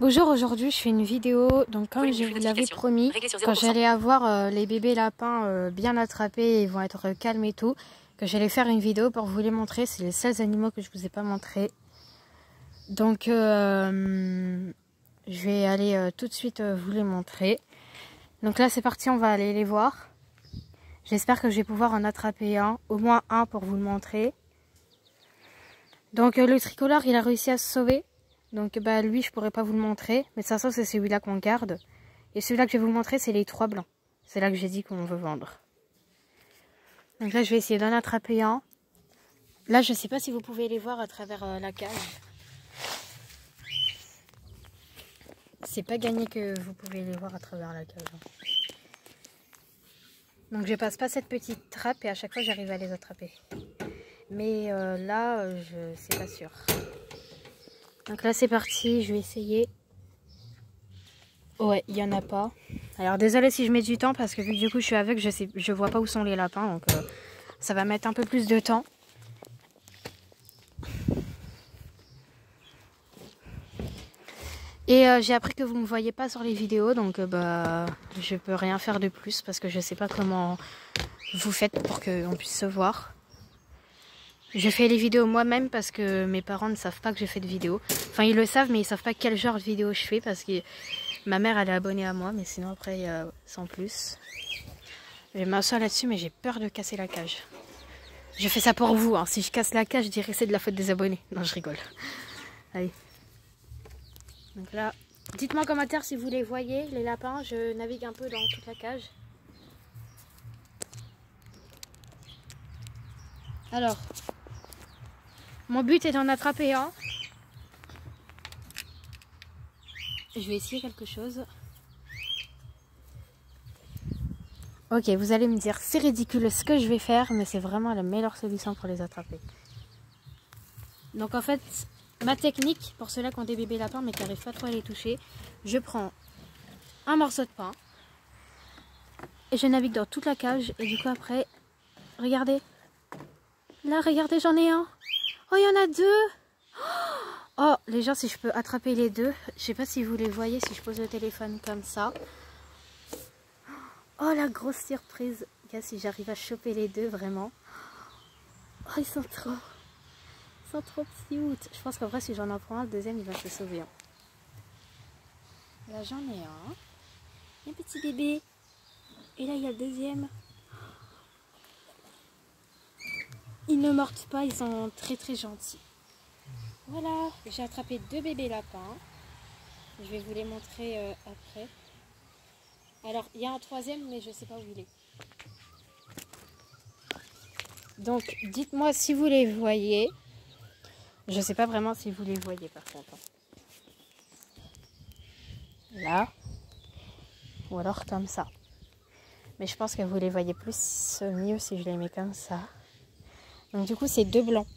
Bonjour, aujourd'hui je fais une vidéo, donc comme je vous l'avais promis, quand j'allais avoir les bébés lapins bien attrapés et ils vont être calmes et tout, que j'allais faire une vidéo pour vous les montrer. C'est les seuls animaux que je vous ai pas montrés. Donc je vais aller tout de suite vous les montrer. Donc là c'est parti, on va aller les voir. J'espère que je vais pouvoir en attraper un, au moins un pour vous le montrer. Donc le tricolore il a réussi à se sauver. Donc bah lui je pourrais pas vous le montrer, mais ça c'est celui-là qu'on garde. Et celui-là que je vais vous montrer c'est les 3 blancs. C'est là que j'ai dit qu'on veut vendre. Donc là je vais essayer d'en attraper un. Là je sais pas si vous pouvez les voir à travers la cage. C'est pas gagné que vous pouvez les voir à travers la cage. Donc je passe pas cette petite trappe et à chaque fois j'arrive à les attraper. Mais là c'est pas sûr. Donc là c'est parti, je vais essayer. Ouais, il y en a pas. Alors désolé si je mets du temps parce que vu que du coup je suis aveugle, je vois pas où sont les lapins, donc ça va mettre un peu plus de temps. Et j'ai appris que vous me voyez pas sur les vidéos, donc bah je peux rien faire de plus parce que je sais pas comment vous faites pour qu'on puisse se voir. Je fais les vidéos moi-même parce que mes parents ne savent pas que je fais de vidéos. Enfin ils le savent mais ils savent pas quel genre de vidéo je fais parce que ma mère elle est abonnée à moi, mais sinon après sans plus. J'ai m'asseoir là-dessus mais j'ai peur de casser la cage. Je fais ça pour vous, hein. Si je casse la cage je dirais que c'est de la faute des abonnés. Non je rigole. Allez. Donc là, dites-moi en commentaire si vous les voyez, les lapins. Je navigue un peu dans toute la cage. Alors, mon but est d'en attraper un. Je vais essayer quelque chose. Ok, vous allez me dire, c'est ridicule ce que je vais faire, mais c'est vraiment la meilleure solution pour les attraper. Donc en fait, ma technique, pour ceux-là qui ont des bébés lapins mais qui n'arrivent pas trop à les toucher, je prends un morceau de pain et je navigue dans toute la cage et du coup après, regardez. Là, regardez, j'en ai un. Oh, il y en a 2. Oh, les gens, si je peux attraper les 2. Je sais pas si vous les voyez, si je pose le téléphone comme ça. Oh, la grosse surprise. Regarde, si j'arrive à choper les 2, vraiment. Oh, ils sont trop cute. Je pense qu'en vrai, si j'en prends un, le deuxième, il va se sauver. Hein. Là, j'en ai un. Un petit bébé. Et là, il y a le deuxième. Ils ne mordent pas, ils sont très gentils. Voilà, j'ai attrapé 2 bébés lapins. Je vais vous les montrer après. Alors, il y a un 3e, mais je ne sais pas où il est. Donc, dites-moi si vous les voyez. Je ne sais pas vraiment si vous les voyez par contre. Là. Ou alors comme ça. Mais je pense que vous les voyez plus mieux si je les mets comme ça. Donc du coup, c'est 2 blancs.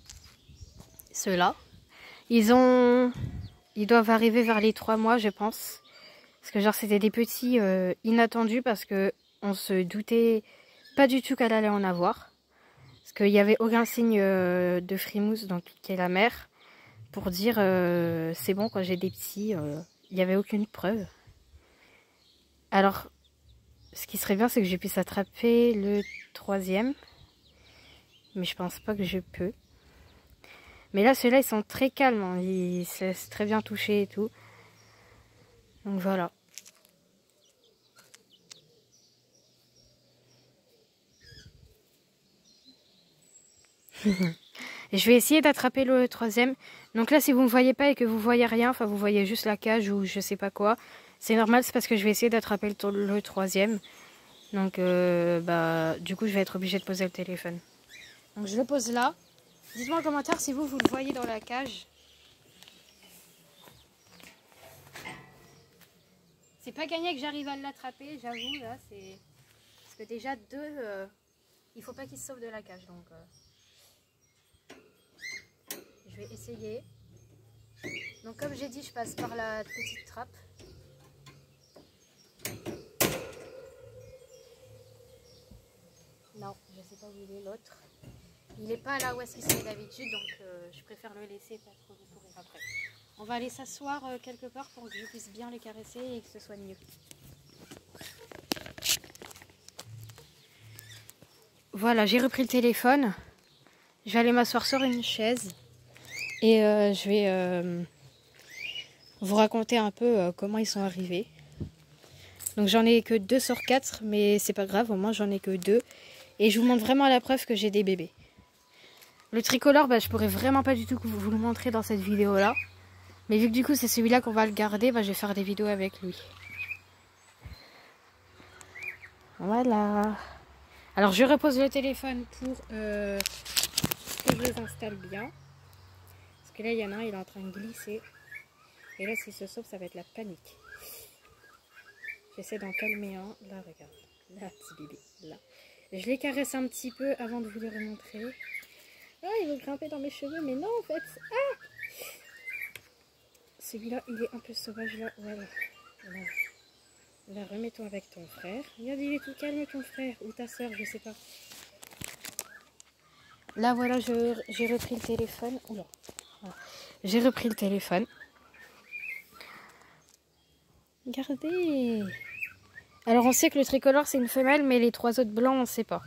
Ceux-là. Ils doivent arriver vers les 3 mois, je pense. Parce que genre, c'était des petits inattendus parce que on se doutait pas du tout qu'elle allait en avoir. Parce qu'il n'y avait aucun signe de frimousse, donc qui est la mère, pour dire c'est bon quand j'ai des petits. Il n'y avait aucune preuve. Alors, ce qui serait bien, c'est que je puisse attraper le 3e. Mais je pense pas que je peux. Mais là, ceux-là, ils sont très calmes. Hein. Ils se laissent très bien toucher et tout. Donc voilà. Et je vais essayer d'attraper le 3e. Donc là, si vous ne me voyez pas et que vous voyez rien, enfin vous voyez juste la cage ou je sais pas quoi, c'est normal, c'est parce que je vais essayer d'attraper le 3e. Donc bah du coup, je vais être obligée de poser le téléphone. Donc je le pose là. Dites-moi en commentaire si vous le voyez dans la cage. C'est pas gagné que j'arrive à l'attraper, j'avoue, là, c'est... Parce que déjà, 2, il faut pas qu'il se sauve de la cage, donc... Je vais essayer. Donc comme j'ai dit, je passe par la petite trappe. Non, je sais pas où il est l'autre. Il est pas là où est-ce qu'il serait d'habitude, donc je préfère le laisser pas trop courir après. On va aller s'asseoir quelque part pour que je puisse bien les caresser et que ce soit mieux. Voilà, j'ai repris le téléphone. Je vais aller m'asseoir sur une chaise. Et je vais vous raconter un peu comment ils sont arrivés. Donc j'en ai que 2 sur 4, mais c'est pas grave, au moins j'en ai que 2. Et je vous montre vraiment la preuve que j'ai des bébés. Le tricolore, je pourrais vraiment pas du tout vous le montrer dans cette vidéo là. Mais vu que du coup c'est celui-là qu'on va le garder, je vais faire des vidéos avec lui. Voilà. Alors je repose le téléphone pour que je les installe bien. Parce que là il y en a un, il est en train de glisser. Et là s'il se sauve, ça va être la panique. J'essaie d'en calmer un. Là regarde. Là petit bébé. Là. Je les caresse un petit peu avant de vous les remontrer. Ah, il veut grimper dans mes cheveux, mais non en fait. Ah, celui-là, il est un peu sauvage là. Voilà. Voilà. Là, remets-toi avec ton frère. Regarde, il est tout calme ton frère. Ou ta soeur, je sais pas. Là, voilà, j'ai repris le téléphone. Oula. Voilà. J'ai repris le téléphone. Regardez. Alors, on sait que le tricolore, c'est une femelle, mais les 3 autres blancs, on sait pas.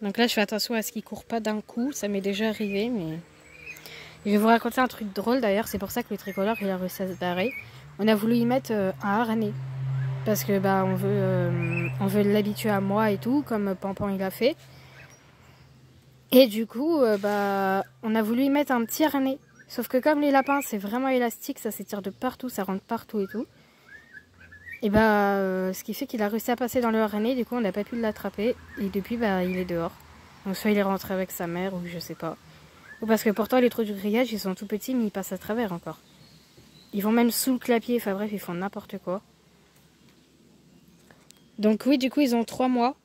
Donc là, je fais attention à ce qu'il ne court pas d'un coup. Ça m'est déjà arrivé, mais... Je vais vous raconter un truc drôle, d'ailleurs. C'est pour ça que le tricolore, il a réussi à se barrer. On a voulu y mettre un harnais. Parce que, on veut l'habituer à moi et tout, comme Pampan, il a fait. Et du coup, on a voulu y mettre un petit harnais. Sauf que comme les lapins, c'est vraiment élastique, ça s'étire de partout, ça rentre partout et tout. Et ce qui fait qu'il a réussi à passer dans le harnais, du coup on n'a pas pu l'attraper. Et depuis, il est dehors. Donc soit il est rentré avec sa mère, ou je sais pas. Ou parce que pourtant les trous du grillage, ils sont tout petits, mais ils passent à travers encore. Ils vont même sous le clapier, enfin bref, ils font n'importe quoi. Donc oui, du coup, ils ont 3 mois.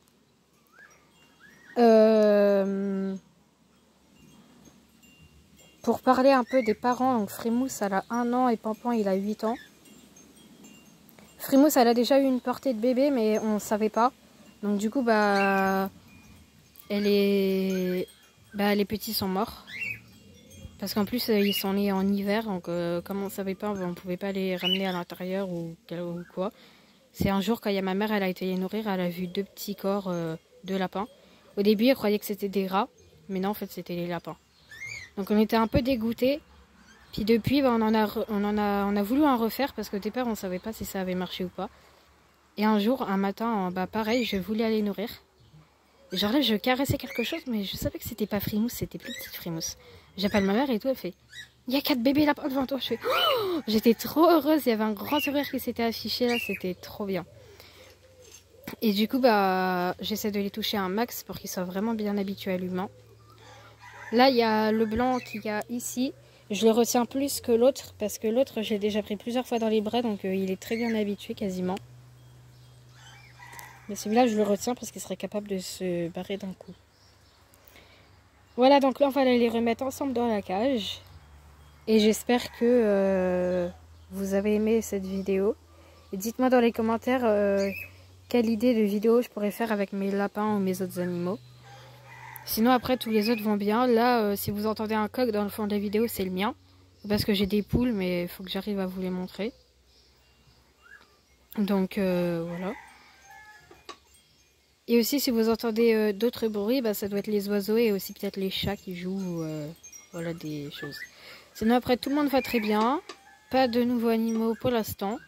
Pour parler un peu des parents, donc Frimousse, elle a 1 an et Pampan, il a 8 ans. Frimousse, elle a déjà eu une portée de bébé, mais on ne savait pas. Donc du coup, les petits sont morts. Parce qu'en plus, ils sont nés en hiver, donc comme on ne savait pas, on ne pouvait pas les ramener à l'intérieur ou quoi. C'est un jour, quand il y a ma mère, elle a été les nourrir, elle a vu 2 petits corps de lapins. Au début, elle croyait que c'était des rats, mais non, en fait, c'était les lapins. Donc on était un peu dégoûtés. Puis depuis, on a voulu en refaire parce qu'au départ, on ne savait pas si ça avait marché ou pas. Et un jour, un matin, pareil, je voulais aller nourrir. Et genre là, je caressais quelque chose, mais je savais que c'était pas Frimousse, c'était plus petite Frimousse. J'appelle ma mère et tout, elle fait « Il y a 4 bébés lapins devant toi !» Je fais oh, j'étais trop heureuse, il y avait un grand sourire qui s'était affiché là, c'était trop bien. Et du coup, j'essaie de les toucher un max pour qu'ils soient vraiment bien habitués à l'humain. Là, il y a le blanc qu'il y a ici. Je le retiens plus que l'autre parce que l'autre, j'ai déjà pris plusieurs fois dans les bras, donc il est très bien habitué quasiment. Mais celui-là, je le retiens parce qu'il serait capable de se barrer d'un coup. Voilà, donc là, on va aller les remettre ensemble dans la cage. Et j'espère que vous avez aimé cette vidéo. Et dites-moi dans les commentaires quelle idée de vidéo je pourrais faire avec mes lapins ou mes autres animaux. Sinon après tous les autres vont bien. Là si vous entendez un coq dans le fond de la vidéo, c'est le mien. Parce que j'ai des poules, mais il faut que j'arrive à vous les montrer. Donc voilà. Et aussi si vous entendez d'autres bruits, ça doit être les oiseaux et aussi peut-être les chats qui jouent. Voilà des choses. Sinon après tout le monde va très bien. Pas de nouveaux animaux pour l'instant.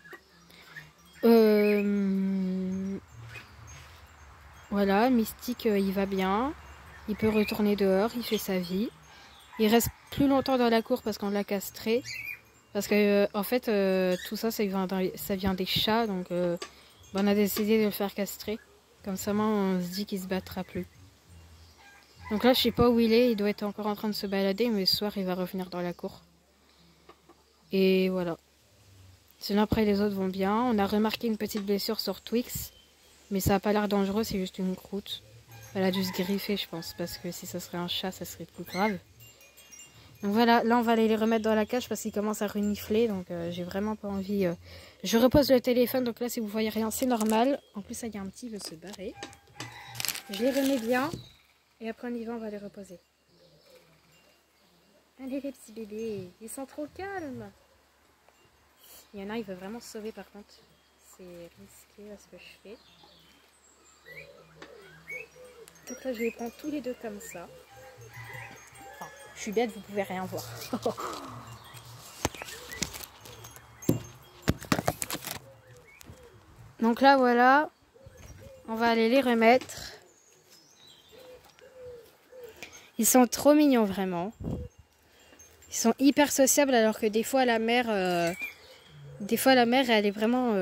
Voilà, Mystique il va bien. Il peut retourner dehors, il fait sa vie. Il reste plus longtemps dans la cour parce qu'on l'a castré. Parce que en fait, tout ça, ça vient des chats. Donc on a décidé de le faire castrer. Comme ça, on se dit qu'il se battra plus. Donc là, je sais pas où il est. Il doit être encore en train de se balader. Mais ce soir, il va revenir dans la cour. Et voilà. Sinon, après, les autres vont bien. On a remarqué une petite blessure sur Twix. Mais ça n'a pas l'air dangereux, c'est juste une croûte. Elle a dû se griffer, je pense, parce que si ça serait un chat, ça serait plus grave. Donc voilà, là on va aller les remettre dans la cage parce qu'ils commencent à renifler, donc j'ai vraiment pas envie. Je repose le téléphone, donc là si vous voyez rien, c'est normal. En plus, il y a un petit qui veut se barrer. Je les remets bien et après on y va, on va les reposer. Allez les petits bébés, ils sont trop calmes. Il y en a, il veut vraiment se sauver par contre. C'est risqué à ce que je fais. Donc là, je les prends tous les deux comme ça. Enfin, je suis bête, vous pouvez rien voir. Donc là, voilà. On va aller les remettre. Ils sont trop mignons, vraiment. Ils sont hyper sociables, alors que des fois, la mère, elle est vraiment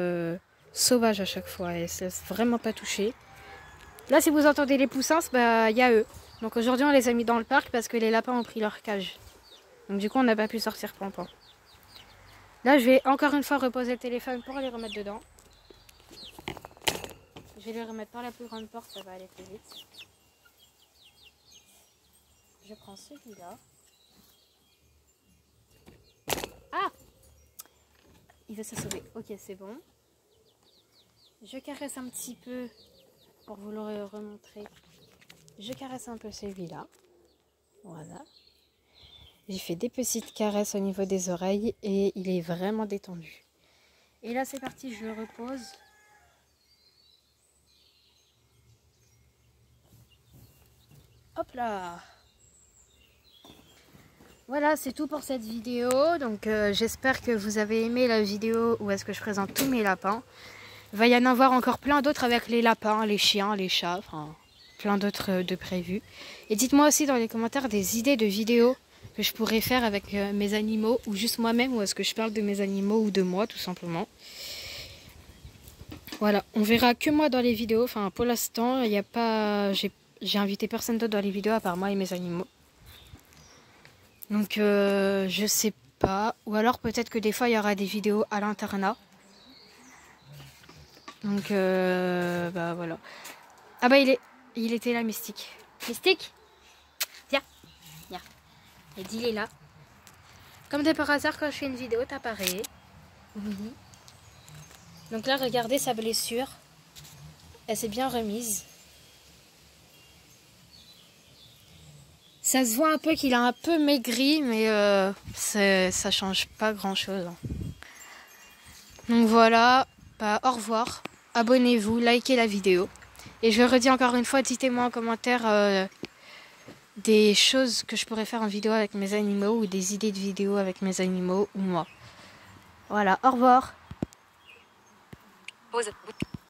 sauvage à chaque fois. Elle ne se laisse vraiment pas toucher. Là, si vous entendez les poussins, bah, y a eux. Donc aujourd'hui, on les a mis dans le parc parce que les lapins ont pris leur cage. Donc du coup, on n'a pas pu sortir Pampan. Là, je vais encore une fois reposer le téléphone pour les remettre dedans. Je vais les remettre par la plus grande porte, ça va aller plus vite. Je prends celui-là. Ah! Il veut se sauver. Ok, c'est bon. Je caresse un petit peu pour vous le remontrer. Je caresse un peu celui-là. Voilà. J'ai fait des petites caresses au niveau des oreilles et il est vraiment détendu. Et là, c'est parti, je le repose. Hop là! Voilà, c'est tout pour cette vidéo. Donc j'espère que vous avez aimé la vidéo où est-ce que je présente tous mes lapins. Il va y en avoir encore plein d'autres avec les lapins, les chiens, les chats, enfin plein d'autres de prévus. Et dites-moi aussi dans les commentaires des idées de vidéos que je pourrais faire avec mes animaux ou juste moi-même, ou est-ce que je parle de mes animaux ou de moi tout simplement. Voilà, on verra que moi dans les vidéos. Enfin pour l'instant, il n'y a pas, j'ai invité personne d'autre dans les vidéos à part moi et mes animaux. Donc je sais pas. Ou alors peut-être que des fois il y aura des vidéos à l'internat. Donc bah voilà. Ah bah il était là, Mystique. Mystique, viens, viens. Et il est là. Comme de par hasard, quand je fais une vidéo, t'apparais. Oui. Donc là, regardez sa blessure. Elle s'est bien remise. Ça se voit un peu qu'il a un peu maigri, mais ça change pas grand chose. Donc voilà, bah, au revoir. Abonnez-vous, likez la vidéo. Et je redis encore une fois, dites-moi en commentaire des choses que je pourrais faire en vidéo avec mes animaux ou des idées de vidéos avec mes animaux ou moi. Voilà, au revoir. Pause.